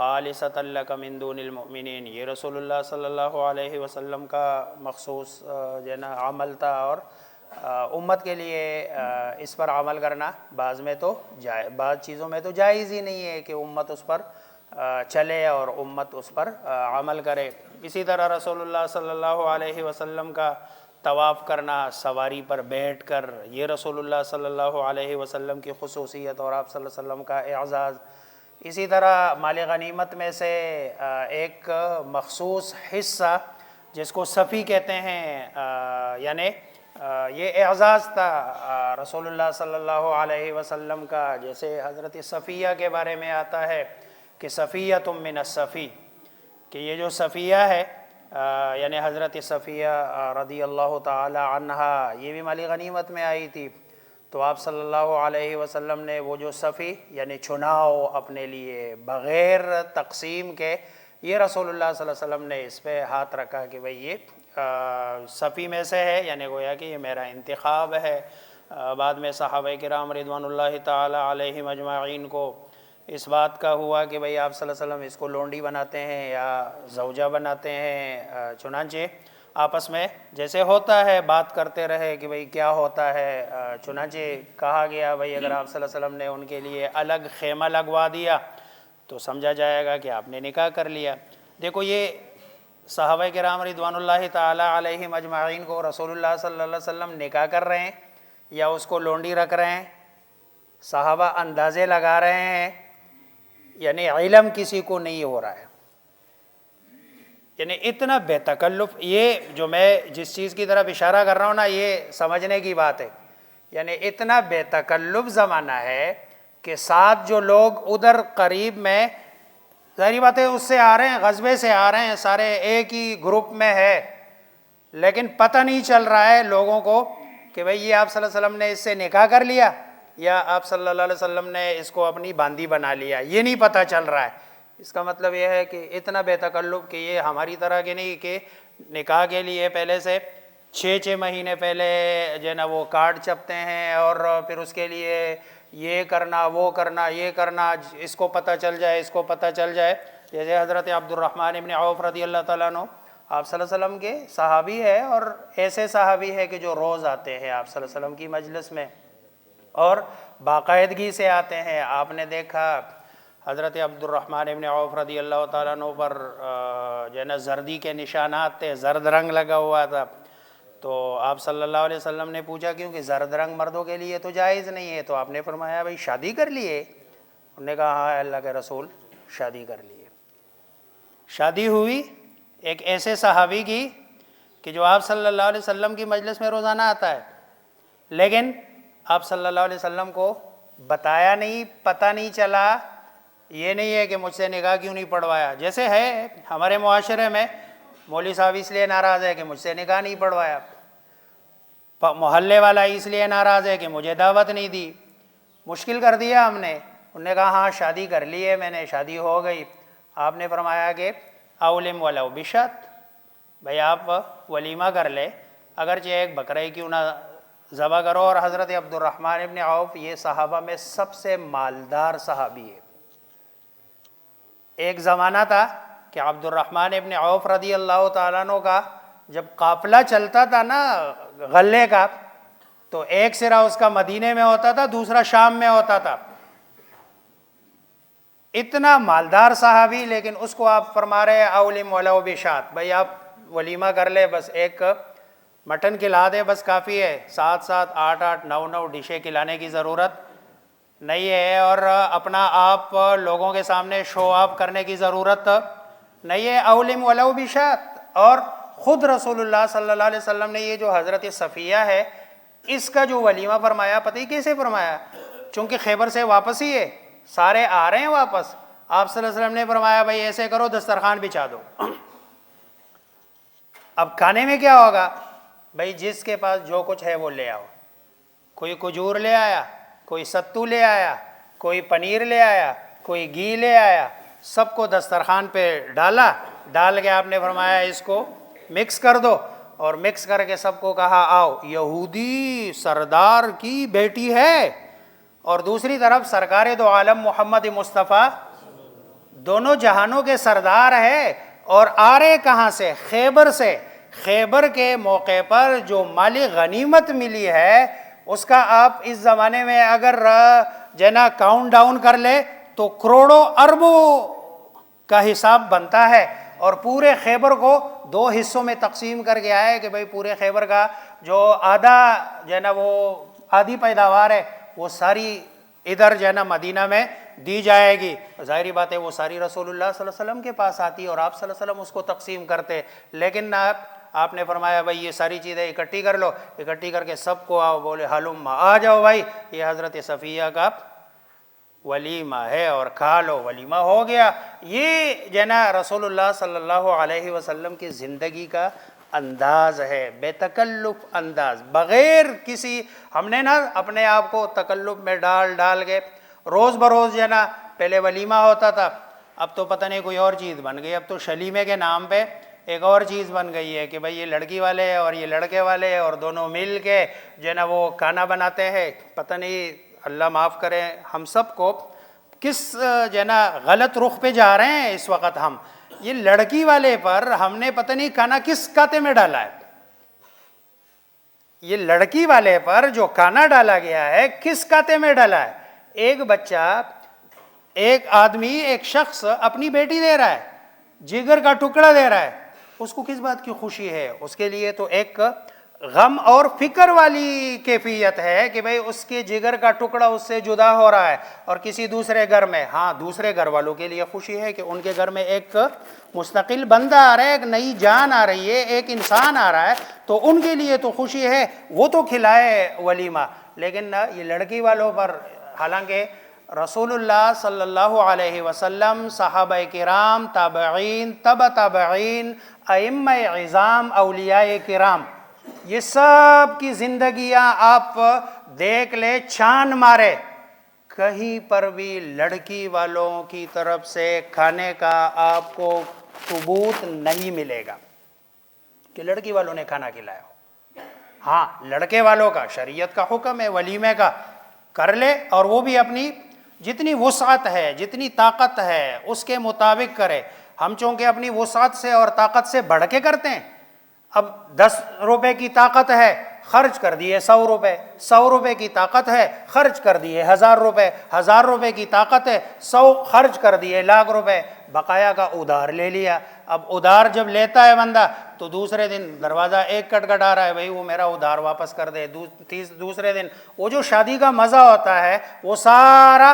خالصۃ لک من دون المؤمنین، یہ رسول اللہ صلی اللہ علیہ وسلم کا مخصوص جو ہے نا عمل تھا، اور امت کے لیے اس پر عمل کرنا بعض چیزوں میں تو جائز ہی نہیں ہے کہ امت اس پر چلے اور امت اس پر عمل کرے۔ اسی طرح رسول اللہ صلی اللہ علیہ وسلم کا طواف کرنا سواری پر بیٹھ کر، یہ رسول اللہ صلی اللہ علیہ وسلم کی خصوصیت اور آپ صلی اللہ علیہ وسلم کا اعزاز۔ اسی طرح مال غنیمت میں سے ایک مخصوص حصہ جس کو صفی کہتے ہیں، یعنی یہ اعزاز تھا رسول اللہ صلی اللہ علیہ وسلم کا، جیسے حضرت صفیہ کے بارے میں آتا ہے کہ صفیۃ من الصفی، کہ یہ جو صفیہ ہے یعنی حضرت صفیہ رضی اللہ تعالی عنہا، یہ بھی مال غنیمت میں آئی تھی۔ تو آپ صلی اللہ علیہ وسلم نے وہ جو صفی یعنی چناؤ اپنے لیے بغیر تقسیم کے، یہ رسول اللہ صلی اللہ علیہ وسلم نے اس پہ ہاتھ رکھا کہ بھئی یہ صفی میں سے ہے، یعنی گویا کہ یہ میرا انتخاب ہے۔ بعد میں صحابہ کرام رضوان اللہ تعالی علیہم اجمعین کو اس بات کا ہوا کہ بھئی آپ صلی اللہ علیہ وسلم اس کو لونڈی بناتے ہیں یا زوجہ بناتے ہیں، چنانچہ آپس میں جیسے ہوتا ہے بات کرتے رہے کہ بھئی کیا ہوتا ہے، چنانچہ کہا گیا بھئی اگر آپ صلی اللہ علیہ وسلم نے ان کے لیے الگ خیمہ لگوا دیا تو سمجھا جائے گا کہ آپ نے نکاح کر لیا۔ دیکھو یہ صحابہ کرام رضوان اللہ تعالی علیہم اجمعین کو رسول اللہ صلی اللہ علیہ وسلم نکاح کر رہے ہیں یا اس کو لونڈی رکھ رہے ہیں، صحابہ اندازے لگا رہے ہیں، یعنی علم کسی کو نہیں ہو رہا ہے، یعنی اتنا بے تکلف۔ یہ جو میں جس چیز کی طرف اشارہ کر رہا ہوں نا، یہ سمجھنے کی بات ہے، یعنی اتنا بے تکلف زمانہ ہے کہ ساتھ جو لوگ ادھر قریب میں، ظاہری بات ہے اس سے آ رہے ہیں، غزوے سے آ رہے ہیں، سارے ایک ہی گروپ میں ہے، لیکن پتہ نہیں چل رہا ہے لوگوں کو کہ بھئی یہ آپ صلی اللہ علیہ وسلم نے اس سے نکاح کر لیا یا آپ صلی اللہ علیہ وسلم نے اس کو اپنی باندی بنا لیا، یہ نہیں پتہ چل رہا ہے۔ اس کا مطلب یہ ہے کہ اتنا بے تکلف کہ یہ ہماری طرح کے نہیں کہ نکاح کے لیے پہلے سے 6 مہینے پہلے جو ہے نا وہ کارڈ چھپتے ہیں، اور پھر اس کے لیے یہ کرنا وہ کرنا یہ کرنا، اس کو پتہ چل جائے اس کو پتہ چل جائے۔ جیسے حضرت عبد الرحمن ابن عوف رضی اللہ تعالیٰ عنہ آپ صلی اللہ علیہ وسلم کے صحابی ہے، اور ایسے صحابی ہے کہ جو روز آتے ہیں آپ صلی اللہ علیہ وسلم کی مجلس میں اور باقاعدگی سے آتے ہیں۔ آپ نے دیکھا حضرت عبد الرحمن ابن عوف رضی اللہ تعالیٰ عنہ پر جو ہے نا زردی کے نشانات تھے، زرد رنگ لگا ہوا تھا، تو آپ صلی اللہ علیہ وسلم نے پوچھا کیونکہ زرد رنگ مردوں کے لیے تو جائز نہیں ہے، تو آپ نے فرمایا بھئی شادی کر لیے؟ انہوں نے کہا ہاں اللہ کے رسول شادی کر لیے۔ شادی ہوئی ایک ایسے صحابی کی کہ جو آپ صلی اللہ علیہ وسلم کی مجلس میں روزانہ آتا ہے، لیکن آپ صلی اللہ علیہ وسلم کو بتایا نہیں، پتہ نہیں چلا۔ یہ نہیں ہے کہ مجھ سے نکاح کیوں نہیں پڑھوایا، جیسے ہے ہمارے معاشرے میں مولوی صاحب اس لیے ناراض ہے کہ مجھ سے نکاح نہیں پڑھوایا، محلے والا اس لیے ناراض ہے کہ مجھے دعوت نہیں دی۔ مشکل کر دیا ہم نے۔ انہوں نے کہا ہاں شادی کر لی ہے میں نے، شادی ہو گئی۔ آپ نے فرمایا کہ اولم ولو بشت، بھئی آپ ولیمہ کر لے، اگرچہ ایک بکرے کیوں نہ ذبح کرو۔ اور حضرت عبد الرحمن ابن عوف یہ صحابہ میں سب سے مالدار صحابی ہے۔ ایک زمانہ تھا کہ عبد الرحمن ابن عوف رضی اللہ تعالیٰ عنہ کا جب قافلہ چلتا تھا نا غلے کا، تو ایک سرا اس کا مدینے میں ہوتا تھا، دوسرا شام میں ہوتا تھا۔ اتنا مالدار صحابی، لیکن اس کو آپ فرما رہے اولم ولو بشات، بھئی آپ ولیمہ کر لے، بس ایک مٹن کھلا دے بس کافی ہے، 7 8 9 ڈشیں کھلانے کی ضرورت نہیں ہے، اور اپنا آپ لوگوں کے سامنے شو آف کرنے کی ضرورت نہیں ہے، اولم ولو بشات۔ اور خود رسول اللہ صلی اللہ علیہ وسلم نے یہ جو حضرت صفیہ ہے اس کا جو ولیمہ فرمایا، پتہ ہی کیسے فرمایا؟ چونکہ خیبر سے واپس ہی ہے، سارے آ رہے ہیں واپس، آپ صلی اللہ علیہ وسلم نے فرمایا بھائی ایسے کرو دسترخوان بچھا دو۔ اب کھانے میں کیا ہوگا؟ بھائی جس کے پاس جو کچھ ہے وہ لے آؤ، کوئی کھجور لے آیا، کوئی ستو لے آیا، کوئی پنیر لے آیا، کوئی گھی لے آیا، سب کو دسترخوان پہ ڈالا، ڈال کے آپ نے فرمایا اس کو مکس کر دو، اور مکس کر کے سب کو کہا آؤ یہودی سردار کی بیٹی ہے، اور دوسری طرف سرکار دو عالم محمد مصطفیٰ دونوں جہانوں کے سردار ہے، اور آ رہے کہاں سے؟ خیبر سے۔ خیبر کے موقع پر جو مالی غنیمت ملی ہے اس کا آپ اس زمانے میں اگر جو ہے نا کاؤنٹ ڈاؤن کر لے تو کروڑوں اربوں کا حساب بنتا ہے، اور پورے خیبر کو 2 حصوں میں تقسیم کر کے آئے کہ بھئی پورے خیبر کا جو آدھا جو ہے نا وہ آدھی پیداوار ہے وہ ساری ادھر جو ہے نا مدینہ میں دی جائے گی۔ ظاہری بات ہے وہ ساری رسول اللہ صلی اللہ علیہ وسلم کے پاس آتی اور آپ صلی اللہ علیہ وسلم اس کو تقسیم کرتے، لیکن آپ نے فرمایا بھائی یہ ساری چیزیں اکٹھی کر لو، اکٹھی کر کے سب کو آؤ، بولے حلم آ جاؤ بھائی، یہ حضرت صفیہ کا ولیمہ ہے اور کھا لو۔ ولیمہ ہو گیا۔ یہ جو ہے نا رسول اللہ صلی اللہ علیہ وسلم کی زندگی کا انداز ہے، بے تکلف انداز، بغیر کسی، ہم نے نا اپنے آپ کو تکلف میں ڈال کے روز بروز جو ہے نا، پہلے ولیمہ ہوتا تھا، اب تو پتہ نہیں کوئی اور چیز بن گئی، اب تو شلیمے کے نام پہ ایک اور چیز بن گئی ہے کہ بھئی یہ لڑکی والے ہیں اور یہ لڑکے والے ہیں اور دونوں مل کے جو ہے نا وہ کھانا بناتے ہیں۔ پتہ نہیں، اللہ معاف کرے ہم سب کو، کس جو ہے نا غلط رخ پہ جا رہے ہیں اس وقت ہم۔ یہ لڑکی والے پر ہم نے پتہ نہیں کھانا کس کاتے میں ڈالا ہے، یہ لڑکی والے پر جو کھانا ڈالا گیا ہے کس کاتے میں ڈالا ہے؟ ایک بچہ، ایک آدمی، ایک شخص اپنی بیٹی دے رہا ہے، جگر کا ٹکڑا دے رہا ہے، اس کو کس بات کی خوشی ہے؟ اس کے لیے تو ایک غم اور فکر والی کیفیت ہے کہ بھئی اس کے جگر کا ٹکڑا اس سے جدا ہو رہا ہے اور کسی دوسرے گھر میں۔ ہاں، دوسرے گھر والوں کے لیے خوشی ہے کہ ان کے گھر میں ایک مستقل بندہ آ رہا ہے، ایک نئی جان آ رہی ہے، ایک انسان آ رہا ہے، تو ان کے لیے تو خوشی ہے، وہ تو کھلائے ولیمہ۔ لیکن یہ لڑکی والوں پر، حالانکہ رسول اللہ صلی اللہ علیہ وسلم، صحابہ کرام، تابعین، تبع تابعین، ائمہ عظام، اولیاء کرام، یہ سب کی زندگیاں آپ دیکھ لیں، چھان مارے، کہیں پر بھی لڑکی والوں کی طرف سے کھانے کا آپ کو ثبوت نہیں ملے گا کہ لڑکی والوں نے کھانا کھلایا ہو۔ ہاں، لڑکے والوں کا شریعت کا حکم ہے ولیمے کا، کر لے، اور وہ بھی اپنی جتنی وسعت ہے، جتنی طاقت ہے اس کے مطابق کرے۔ ہم چونکہ اپنی وسعت سے اور طاقت سے بڑھ کے کرتے ہیں، اب 10 روپے کی طاقت ہے، خرچ کر دیے 100 روپے، 100 روپے کی طاقت ہے، خرچ کر دیے 1000 روپے، 1000 روپے کی طاقت ہے، 100 خرچ کر دیے لاکھ روپے، بقایا کا ادھار لے لیا۔ اب ادھار جب لیتا ہے بندہ تو دوسرے دن دروازہ ایک کٹکھٹا رہا ہے، بھئی وہ میرا ادھار واپس کر دے۔ دوسرے دن وہ جو شادی کا مزہ ہوتا ہے وہ سارا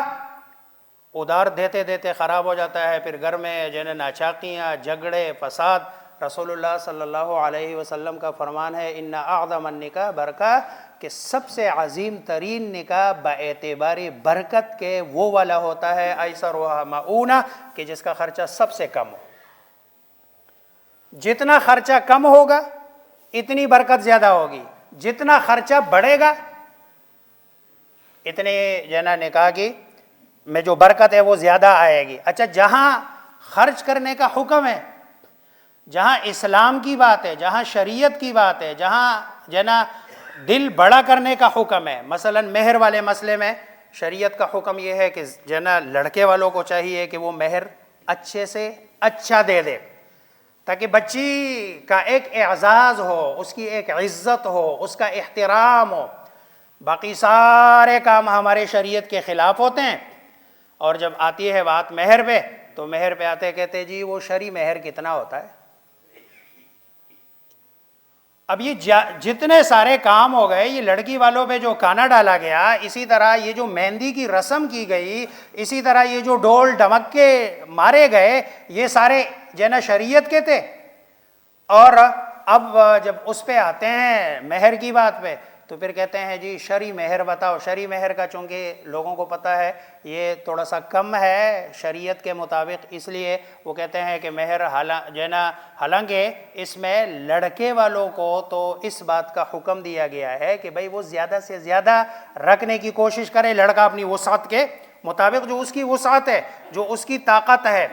ادھار دیتے دیتے خراب ہو جاتا ہے۔ پھر گھر میں جو ہے ناچاکیاں، جھگڑے، فساد۔ رسول اللہ صلی اللہ علیہ وسلم کا فرمان ہے، ان اعظم النکاح برکہ، کہ سب سے عظیم ترین نکاح باعتبار برکت کے وہ والا ہوتا ہے ایسرها مؤونہ، کہ جس کا خرچہ سب سے کم ہو۔ جتنا خرچہ کم ہوگا اتنی برکت زیادہ ہوگی، جتنا خرچہ بڑھے گا اتنے جو ہے نا نکاح کی میں جو برکت ہے وہ زیادہ آئے گی۔ اچھا، جہاں خرچ کرنے کا حکم ہے، جہاں اسلام کی بات ہے، جہاں شریعت کی بات ہے، جہاں جو ہے نا دل بڑا کرنے کا حکم ہے، مثلا مہر والے مسئلے میں شریعت کا حکم یہ ہے کہ جو ہے نا لڑکے والوں کو چاہیے کہ وہ مہر اچھے سے اچھا دے دے، تاکہ بچی کا ایک اعزاز ہو، اس کی ایک عزت ہو، اس کا احترام ہو۔ باقی سارے کام ہمارے شریعت کے خلاف ہوتے ہیں، اور جب آتی ہے بات مہر پہ تو مہر پہ آتے کہتے جی وہ شرعی مہر کتنا ہوتا ہے۔ اب یہ جتنے سارے کام ہو گئے، یہ لڑکی والوں پہ جو کانا ڈالا گیا، اسی طرح یہ جو مہندی کی رسم کی گئی، اسی طرح یہ جو ڈول ڈھمکے مارے گئے، یہ سارے جو ہے نا شریعت کے تھے۔ اور اب جب اس پہ آتے ہیں مہر کی بات پہ تو پھر کہتے ہیں جی شرعی مہر بتاؤ۔ شرعی مہر کا چونکہ لوگوں کو پتہ ہے یہ تھوڑا سا کم ہے شریعت کے مطابق، اس لیے وہ کہتے ہیں کہ مہر جو ہے نا، حالانکہ اس میں لڑکے والوں کو تو اس بات کا حکم دیا گیا ہے کہ بھئی وہ زیادہ سے زیادہ رکھنے کی کوشش کرے، لڑکا اپنی وسعت کے مطابق، جو اس کی وسعت ہے، جو اس کی طاقت ہے۔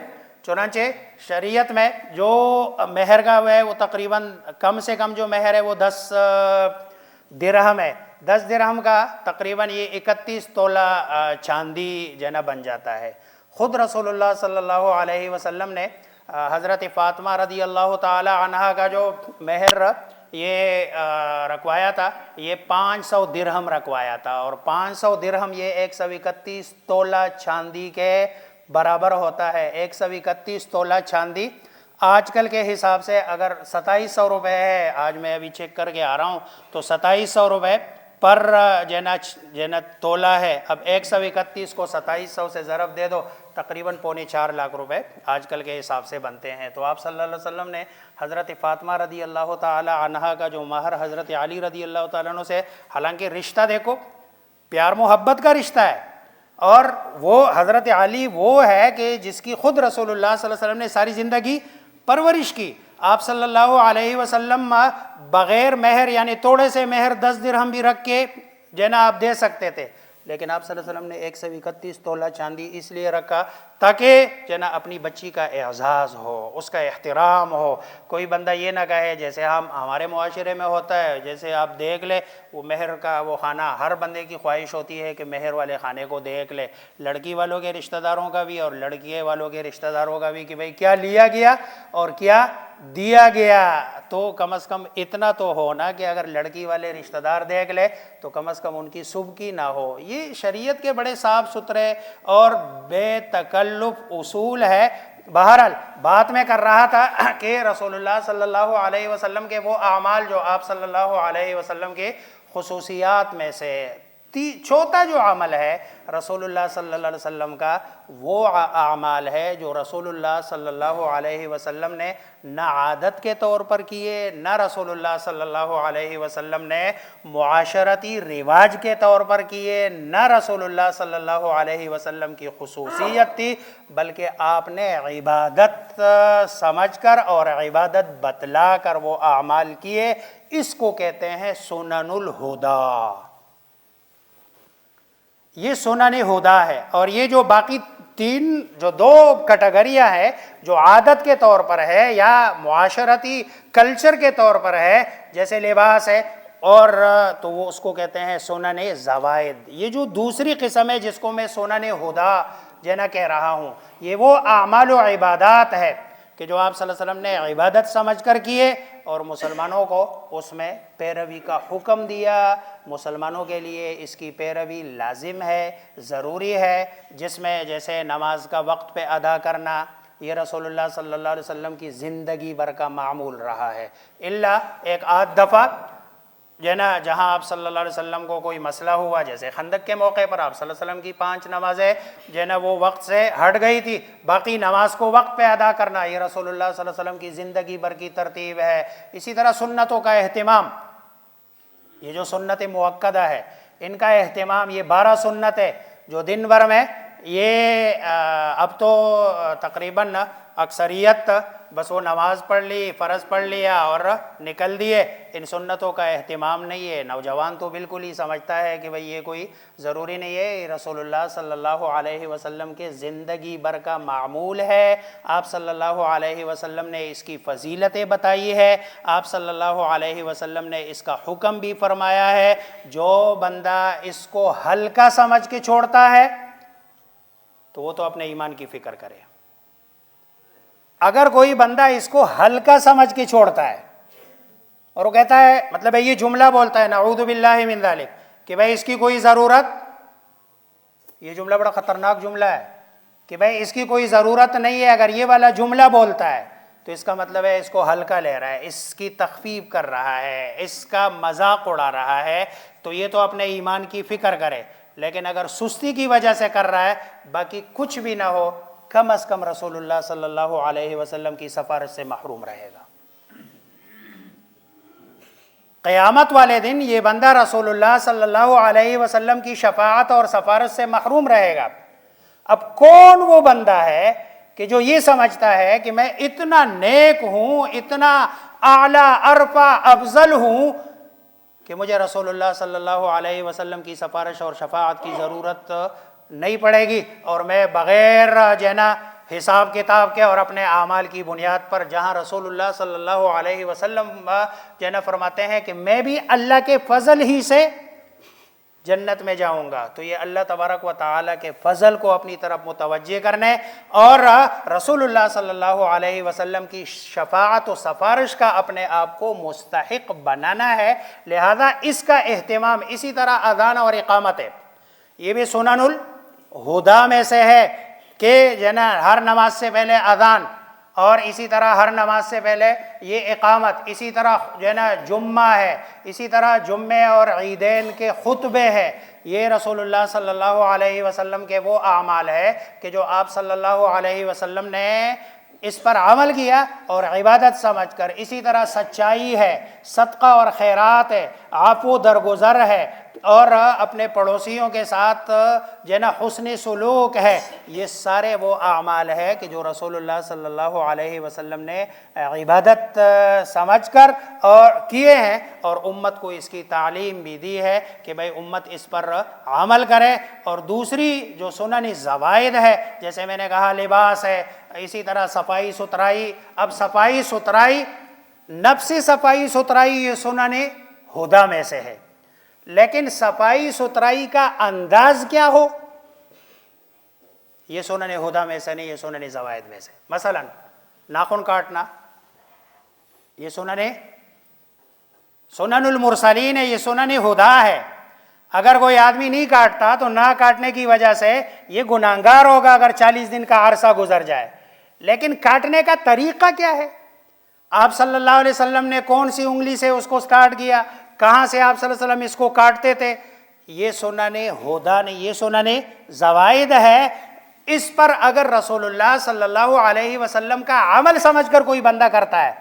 چنانچہ شریعت میں جو مہر کا ہے وہ تقریباً کم سے کم جو مہر ہے وہ 10 درہم ہے۔ 10 درہم کا تقریباً یہ 31 تولہ چاندی جو ہے نا بن جاتا ہے۔ خود رسول اللہ صلی اللہ علیہ وسلم نے حضرت فاطمہ رضی اللہ تعالی عنہا کا جو مہر یہ رکوایا تھا، یہ 500 درہم رکوایا تھا، اور 500 درہم یہ 131 تولہ چاندی کے برابر ہوتا ہے۔ 131 تولہ چاندی آج کل کے حساب سے اگر 2700 روپے ہے، آج میں ابھی چیک کر کے آ رہا ہوں، تو 2700 روپے پر جنا تولہ ہے۔ اب 131 کو 2700 سے ضرب دے دو، تقریباً 4.25 لاکھ روپے آج کل کے حساب سے بنتے ہیں۔ تو آپ صلی اللہ علیہ وسلم نے حضرت فاطمہ رضی اللہ تعالی عنہا کا جو مہر حضرت علی رضی اللہ تعالیٰ عنہ سے، حالانکہ رشتہ دیکھو پیار محبت کا رشتہ ہے، اور وہ حضرت علی وہ ہے کہ جس کی خود رسول اللہ صلی اللہ علیہ وسلم نے ساری زندگی پرورش کی۔ آپ صلی اللہ علیہ وسلم بغیر مہر یعنی توڑے سے مہر 10 درہم بھی رکھ کے آپ دے سکتے تھے، لیکن آپ صلی اللہ علیہ وسلم نے 131 تولہ چاندی اس لیے رکھا تاکہ اپنی بچی کا اعزاز ہو، اس کا احترام ہو۔ کوئی بندہ یہ نہ کہے جیسے ہمارے معاشرے میں ہوتا ہے، جیسے آپ دیکھ لیں وہ مہر کا وہ خانہ، ہر بندے کی خواہش ہوتی ہے کہ مہر والے خانے کو دیکھ لے، لڑکی والوں کے رشتہ داروں کا بھی اور لڑکے والوں کے رشتہ داروں کا بھی، کہ بھئی کیا لیا گیا اور کیا دیا گیا۔ تو کم از کم اتنا تو ہو نا کہ اگر لڑکی والے رشتہ دار دیکھ لے تو کم از کم ان کی سبکی نہ ہو۔ یہ شریعت کے بڑے صاف ستھرے اور بے تکلف اصول ہے۔ بہرحال بات میں کر رہا تھا کہ رسول اللہ صلی اللہ علیہ وسلم کے وہ اعمال جو آپ صلی اللہ علیہ وسلم کے خصوصیات میں سے چوتھا جو عمل ہے رسول اللہ صلی اللہ علیہ وسلم کا، وہ اعمال ہے جو رسول اللہ صلی اللہ علیہ وسلم نے نہ عادت کے طور پر کیے، نہ رسول اللہ صلی اللہ علیہ وسلم نے معاشرتی رواج کے طور پر کیے، نہ رسول اللہ صلی اللہ علیہ وسلم کی خصوصیت تھی، بلکہ آپ نے عبادت سمجھ کر اور عبادت بتلا کر وہ اعمال کیے۔ اس کو کہتے ہیں سنن الہدا۔ یہ سنن ہدا ہے، اور یہ جو باقی جو دو کیٹیگریاں ہیں، جو عادت کے طور پر ہے یا معاشرتی کلچر کے طور پر ہے، جیسے لباس ہے، اور تو وہ اس کو کہتے ہیں سنن زوائد۔ یہ جو دوسری قسم ہے جس کو میں سنن ہدا کہہ رہا ہوں، یہ وہ اعمال و عبادات ہے کہ جو آپ صلی اللہ علیہ وسلم نے عبادت سمجھ کر کیے اور مسلمانوں کو اس میں پیروی کا حکم دیا۔ مسلمانوں کے لیے اس کی پیروی لازم ہے، ضروری ہے، جس میں جیسے نماز کا وقت پہ ادا کرنا، یہ رسول اللہ صلی اللہ علیہ وسلم کی زندگی بھر کا معمول رہا ہے، الا ایک آدھ دفعہ جہاں آپ صلی اللہ علیہ وسلم کو کوئی مسئلہ ہوا، جیسے خندق کے موقع پر آپ صلی اللہ علیہ وسلم کی 5 نمازیں وہ وقت سے ہٹ گئی تھی، باقی نماز کو وقت پہ ادا کرنا یہ رسول اللہ صلی اللہ علیہ وسلم کی زندگی بھر کی ترتیب ہے۔ اسی طرح سنتوں کا اہتمام، یہ جو سنت مؤکدہ ہے ان کا اہتمام، یہ 12 سنت ہے جو دن بھر میں یہ اب تو تقریباً اکثریت بس وہ نماز پڑھ لی، فرض پڑھ لیا اور نکل دیے، ان سنتوں کا اہتمام نہیں ہے۔ نوجوان تو بالکل ہی سمجھتا ہے کہ بھئی یہ کوئی ضروری نہیں ہے، یہ رسول اللہ صلی اللہ علیہ وسلم کے زندگی بھر کا معمول ہے۔ آپ صلی اللہ علیہ وسلم نے اس کی فضیلتیں بتائی ہے، آپ صلی اللہ علیہ وسلم نے اس کا حکم بھی فرمایا ہے۔ جو بندہ اس کو ہلکا سمجھ کے چھوڑتا ہے تو وہ تو اپنے ایمان کی فکر کرے۔ اگر کوئی بندہ اس کو ہلکا سمجھ کے چھوڑتا ہے اور وہ کہتا ہے، مطلب یہ جملہ بولتا ہے نعوذ باللہ من ذالک کہ بھائی اس کی کوئی ضرورت، یہ جملہ بڑا خطرناک جملہ ہے کہ بھائی اس کی کوئی ضرورت نہیں ہے، اگر یہ والا جملہ بولتا ہے تو اس کا مطلب ہے اس کو ہلکا لے رہا ہے، اس کی تخفیف کر رہا ہے، اس کا مذاق اڑا رہا ہے، تو یہ تو اپنے ایمان کی فکر کرے۔ لیکن اگر سستی کی وجہ سے کر رہا ہے، باقی کچھ بھی نہ ہو، کم از کم رسول اللہ صلی اللہ علیہ وسلم کی سفارش سے محروم رہے گا۔ قیامت والے دن یہ بندہ رسول اللہ صلی اللہ علیہ وسلم کی شفاعت اور سفارش سے محروم رہے گا۔ اب کون وہ بندہ ہے کہ جو یہ سمجھتا ہے کہ میں اتنا نیک ہوں، اتنا اعلیٰ عرفہ افضل ہوں کہ مجھے رسول اللہ صلی اللہ علیہ وسلم کی سفارش اور شفاعت کی ضرورت نہیں پڑے گی، اور میں بغیر حساب کتاب کے اور اپنے اعمال کی بنیاد پر، جہاں رسول اللہ صلی اللہ علیہ وسلم فرماتے ہیں کہ میں بھی اللہ کے فضل ہی سے جنت میں جاؤں گا، تو یہ اللہ تبارک و تعالیٰ کے فضل کو اپنی طرف متوجہ کرنے اور رسول اللہ صلی اللہ علیہ وسلم کی شفاعت و سفارش کا اپنے آپ کو مستحق بنانا ہے۔ لہذا اس کا اہتمام، اسی طرح اذان اور اقامت ہے، یہ بھی سنن الہدا میں سے ہے کہ ہر نماز سے پہلے اذان، اور اسی طرح ہر نماز سے پہلے یہ اقامت، اسی طرح جمعہ ہے، اسی طرح جمعے اور عیدین کے خطبے ہیں۔ یہ رسول اللہ صلی اللہ علیہ وسلم کے وہ اعمال ہے کہ جو آپ صلی اللہ علیہ وسلم نے اس پر عمل کیا اور عبادت سمجھ کر۔ اسی طرح سچائی ہے، صدقہ اور خیرات ہے، عفو درگزر ہے، اور اپنے پڑوسیوں کے ساتھ حسن سلوک ہے۔ یہ سارے وہ اعمال ہے کہ جو رسول اللہ صلی اللہ علیہ وسلم نے عبادت سمجھ کر اور کیے ہیں، اور امت کو اس کی تعلیم بھی دی ہے کہ بھئی امت اس پر عمل کرے۔ اور دوسری جو سنن زوائد ہے، جیسے میں نے کہا لباس ہے، اسی طرح صفائی ستھرائی۔ اب صفائی ستھرائی، نفسی صفائی ستھرائی یہ سنن ہدا میں سے ہے، لیکن صفائی ستھرائی کا انداز کیا ہو یہ سنن ہدا میں سے نہیں، یہ سنن زوائد میں سے۔ مثلا ناخن کاٹنا، یہ سنن المرسلین ہے، یہ سنن ہدا ہے۔ اگر کوئی آدمی نہیں کاٹتا تو نہ کاٹنے کی وجہ سے یہ گناہگار ہوگا اگر 40 دن کا عرصہ گزر جائے، لیکن کاٹنے کا طریقہ کیا ہے؟ آپ صلی اللہ علیہ وسلم نے کون سی انگلی سے اس کو کاٹ کیا، کہاں سے آپ صلی اللہ علیہ وسلم اس کو کاٹتے تھے، یہ سنن ہدا نہیں، یہ سنن زوائد ہے۔ اس پر اگر رسول اللہ صلی اللہ علیہ وسلم کا عمل سمجھ کر کوئی بندہ کرتا ہے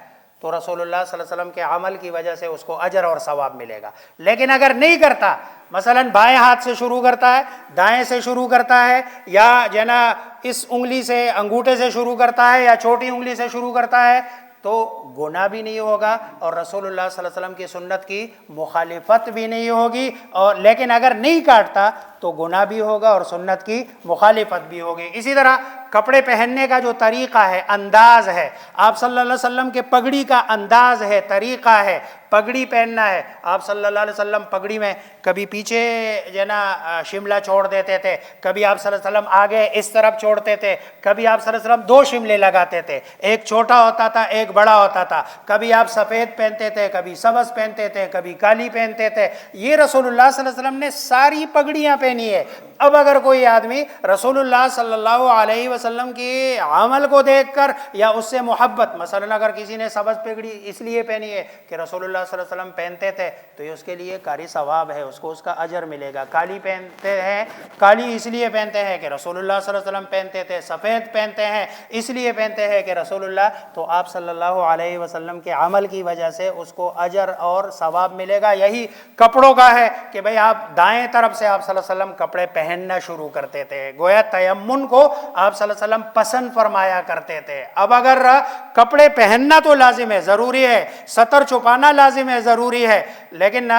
تو رسول اللہ صلی اللہ علیہ وسلم کے عمل کی وجہ سے اس کو اجر اور ثواب ملے گا۔ لیکن اگر نہیں کرتا، مثلا بائیں ہاتھ سے شروع کرتا ہے، دائیں سے شروع کرتا ہے، یا اس انگلی سے، انگوٹھے سے شروع کرتا ہے، یا چھوٹی انگلی سے شروع کرتا ہے، تو گناہ بھی نہیں ہوگا اور رسول اللہ صلی اللہ علیہ وسلم کی سنت کی مخالفت بھی نہیں ہوگی، اور لیکن اگر نہیں کاٹتا تو گناہ بھی ہوگا اور سنت کی مخالفت بھی ہوگی۔ اسی طرح کپڑے پہننے کا جو طریقہ ہے، انداز ہے، آپ صلی اللہ علیہ وسلم کے پگڑی کا انداز ہے، طریقہ ہے، پگڑی پہننا ہے۔ آپ صلی اللہ علیہ وسلم پگڑی میں کبھی پیچھے شملہ چھوڑ دیتے تھے، کبھی آپ صلی اللہ علیہ وسلم آگے اس طرف چھوڑتے تھے، کبھی آپ صلی اللہ علیہ وسلم 2 شملے لگاتے تھے، ایک چھوٹا ہوتا تھا ایک بڑا ہوتا تھا، کبھی آپ سفید پہنتے تھے، کبھی سبز پہنتے تھے، کبھی کالی پہنتے تھے۔ یہ رسول اللہ صلی اللہ علیہ وسلم نے ساری پگڑیاں پہنی ہے۔ اب اگر کوئی آدمی رسول اللہ صلی اللہ علیہ وسلم کی عمل کو دیکھ کر یا اس سے محبت، مثلا اگر کسی نے سبز پگڑی اس لیے پہنی ہے کہ رسول اللہ صلی اللہ علیہ وسلم پہنتے تھے تو یہ اس کے لیے قاری ثواب ہے، اس کو اس کا اجر ملے گا۔ کالی پہنتے ہیں، کالی اس لیے پہنتے ہیں کہ رسول اللہ صلی اللہ علیہ وسلم پہنتے تھے، سفید پہنتے ہیں اس لیے پہنتے ہیں کہ رسول اللہ، تو آپ صلی اللہ علیہ وسلم کے عمل کی وجہ سے اس کو اجر اور ثواب ملے گا۔ یہی کپڑوں کا ہے کہ بھئی آپ دائیں طرف سے آپ صلی اللہ علیہ وسلم کپڑے پہننا شروع کرتے تھے، گویا تیمن کو آپ صلی اللہ علیہ وسلم پسند فرمایا کرتے تھے۔ اب اگر کپڑے پہننا تو لازم ہے، ضروری ہے، ستر چھپانا لازم ہے، ضروری ہے، لیکن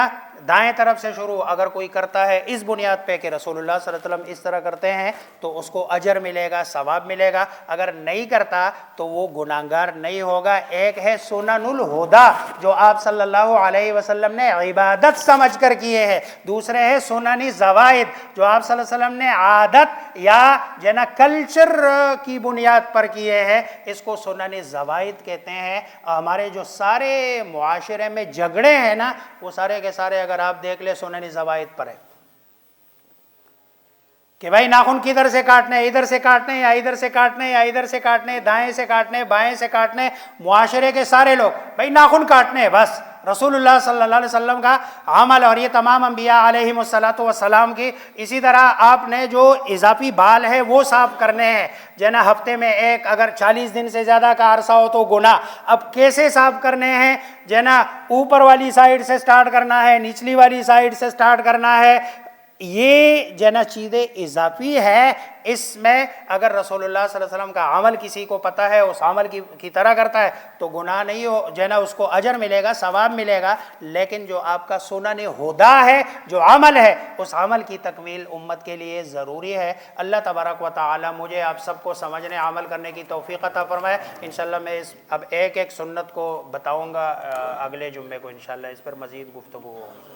دائیں طرف سے شروع اگر کوئی کرتا ہے اس بنیاد پہ کہ رسول اللہ صلی اللہ علیہ وسلم اس طرح کرتے ہیں تو اس کو اجر ملے گا، ثواب ملے گا۔ اگر نہیں کرتا تو وہ گناہگار نہیں ہوگا۔ ایک ہے سنن الہدا جو آپ صلی اللہ علیہ وسلم نے عبادت سمجھ کر کیے ہیں، دوسرے ہے سنن زوائد جو آپ صلی اللہ علیہ وسلم نے عادت یا کلچر کی بنیاد پر کیے ہیں، اس کو سنن زوائد کہتے ہیں۔ ہمارے جو سارے معاشرے میں جھگڑے ہیں نا، وہ سارے کے سارے اگر آپ دیکھ لیں سنن زوائد پر ہے کہ بھائی ناخن کدھر سے کاٹنے، ادھر سے کاٹنے یا ادھر سے کاٹنے یا ادھر سے کاٹنے، دائیں سے کاٹنے بائیں سے کاٹنے۔ معاشرے کے سارے لوگ بھائی ناخن کاٹنے، بس رسول اللہ صلی اللہ علیہ وسلم کا عمل، اور یہ تمام انبیاء علیہم الصلاۃ والسلام کی۔ اسی طرح آپ نے جو اضافی بال ہے وہ صاف کرنے ہیں، ہفتے میں ایک، اگر 40 دن سے زیادہ کا عرصہ ہو تو گناہ۔ اب کیسے صاف کرنے ہیں؟ اوپر والی سائڈ سے سٹارٹ کرنا ہے، نچلی والی سائڈ سے سٹارٹ کرنا ہے۔ یہ چیزیں اضافی ہے، اس میں اگر رسول اللہ صلی اللہ علیہ وسلم کا عمل کسی کو پتہ ہے، اس عمل کی طرح کرتا ہے تو گناہ نہیں ہو، اس کو اجر ملے گا، ثواب ملے گا۔ لیکن جو آپ کا سنن ہدا ہے، جو عمل ہے، اس عمل کی تکمیل امت کے لیے ضروری ہے۔ اللہ تبارک و تعالی مجھے آپ سب کو سمجھنے، عمل کرنے کی توفیق عطا فرمائے۔ انشاءاللہ میں اب ایک ایک سنت کو بتاؤں گا اگلے جمعے کو، انشاءاللہ اس پر مزید گفتگو ہوگی۔